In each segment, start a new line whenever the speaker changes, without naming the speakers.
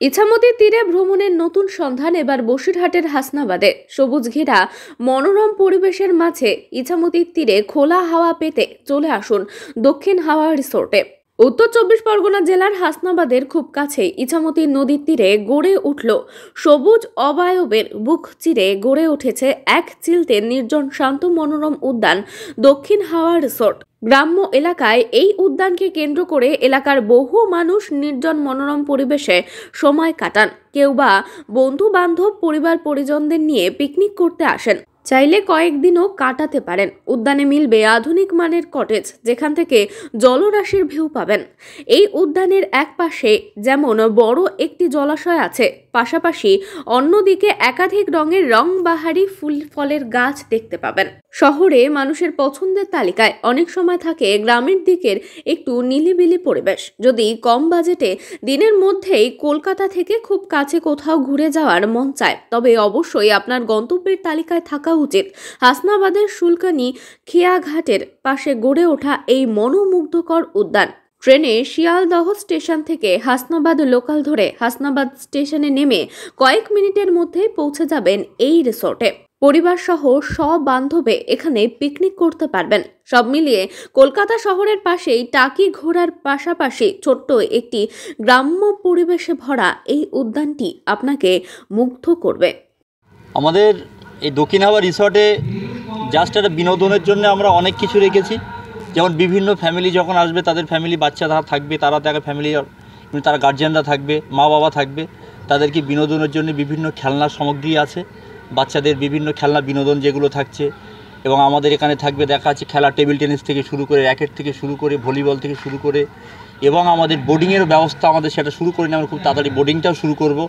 ইছামতীর তীরে ভ্রমণের নতুন সন্ধান এবার বসিরহাটের হাসনাবাদে। সবুজ ঘেরা মনোরম পরিবেশের মাঝে ইছামতীর তীরে খোলা হাওয়া পেতে চলে আসুন দক্ষিণ হাওয়া রিসোর্টে। উত্তর 24 পরগনা জেলার হাসনাবাদের খুব কাছে ইছামতী নদীর তীরে গড়ে উঠল সবুজ অবয়বের বুক চিরে গড়ে উঠেছে এক চিলতে নির্জন শান্ত মনোরম উদ্যান দক্ষিণ হাওয়া রিসোর্ট। গ্রাম্য এলাকায় এই উদ্যানকে কেন্দ্র করে এলাকার বহু মানুষ নির্জন মনোরম পরিবেশে সময় কাটান। কেউ বা বন্ধু বান্ধব পরিবার পরিজনদের নিয়ে পিকনিক করতে আসেন। চাইলে কয়েকদিনও কাটাতে পারেন। উদ্যানে মিলবে আধুনিক মানের কটেজ, যেখান থেকে জলরাশির ভিউ পাবেন। এই উদ্যানের এক পাশে যেমন বড় একটি জলাশয় আছে, পাশাপাশি অন্যদিকে একাধিক রঙের রংবাহারি ফুল ফলের গাছ দেখতে পাবেন। শহরে মানুষের পছন্দের তালিকায় অনেক সময় থাকে গ্রামের দিকের একটু নিলিবিলি পরিবেশ। যদি কম বাজেটে দিনের মধ্যেই কলকাতা থেকে খুব কাছে কোথাও ঘুরে যাওয়ার মন চায়, তবে অবশ্যই আপনার গন্তব্যের তালিকায় থাকা উচিত হাসনাবাদের শুলকানি খেয়াঘাটের পাশে গড়ে ওঠা এই মনোমুগ্ধকর উদ্যান। ট্রেনে শিয়ালদহ স্টেশন থেকে হাসনাবাদ লোকাল ধরে হাসনাবাদ স্টেশনে নেমে কয়েক মিনিটের মধ্যেই পৌঁছে যাবেন এই রিসোর্টে। পরিবার সহ সবান্ধবে এখানে পিকনিক করতে পারবেন। সব মিলিয়ে কলকাতা শহরের পাশেই টাকি ঘোরার পাশাপাশি ছোট্ট একটি গ্রাম্য পরিবেশে ভরা এই উদ্যানটি আপনাকে মুগ্ধ করবে।
আমাদের এই দক্ষিণ হাওয়া রিসর্টে জাস্ট একটা বিনোদনের জন্য আমরা অনেক কিছু রেখেছি। যেমন বিভিন্ন ফ্যামিলি যখন আসবে, তাদের ফ্যামিলি বাচ্চা যারা থাকবে, তারা তাকে ফ্যামিলি, তারা গার্জিয়ানরা থাকবে, মা বাবা থাকবে, তাদেরকে বিনোদনের জন্য বিভিন্ন খেলনার সামগ্রী আছে। বাচ্চাদের বিভিন্ন খেলনা বিনোদন যেগুলো থাকছে, এবং আমাদের এখানে থাকবে দেখা যাচ্ছে খেলা, টেবিল টেনিস থেকে শুরু করে, র্যাকেট থেকে শুরু করে, ভলিবল থেকে শুরু করে, এবং আমাদের বোর্ডিংয়ের ব্যবস্থা আমাদের সেটা শুরু করে নিয়ে আমরা খুব তাড়াতাড়ি বোর্ডিংটাও শুরু করব।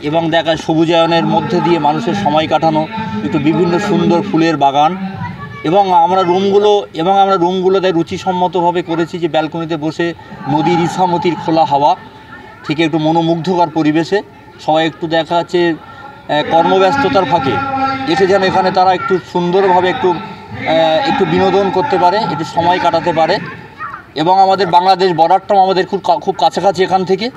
এবং দেখা সবুজায়নের মধ্যে দিয়ে মানুষের সময় কাটানো, একটু বিভিন্ন সুন্দর ফুলের বাগান, এবং আমরা রুমগুলোতে রুচিসম্মতভাবে করেছি যে ব্যালকনিতে বসে নদীর ইছামতির খোলা হাওয়া থেকে একটু মনোমুগ্ধকর পরিবেশে সবাই একটু দেখা যাচ্ছে কর্মব্যস্ততার ফাঁকে এসে যেন এখানে তারা একটু সুন্দরভাবে একটু বিনোদন করতে পারে, একটু সময় কাটাতে পারে। এবং আমাদের বাংলাদেশ বর্ডারটাও আমাদের খুব কাছাকাছি এখান থেকে,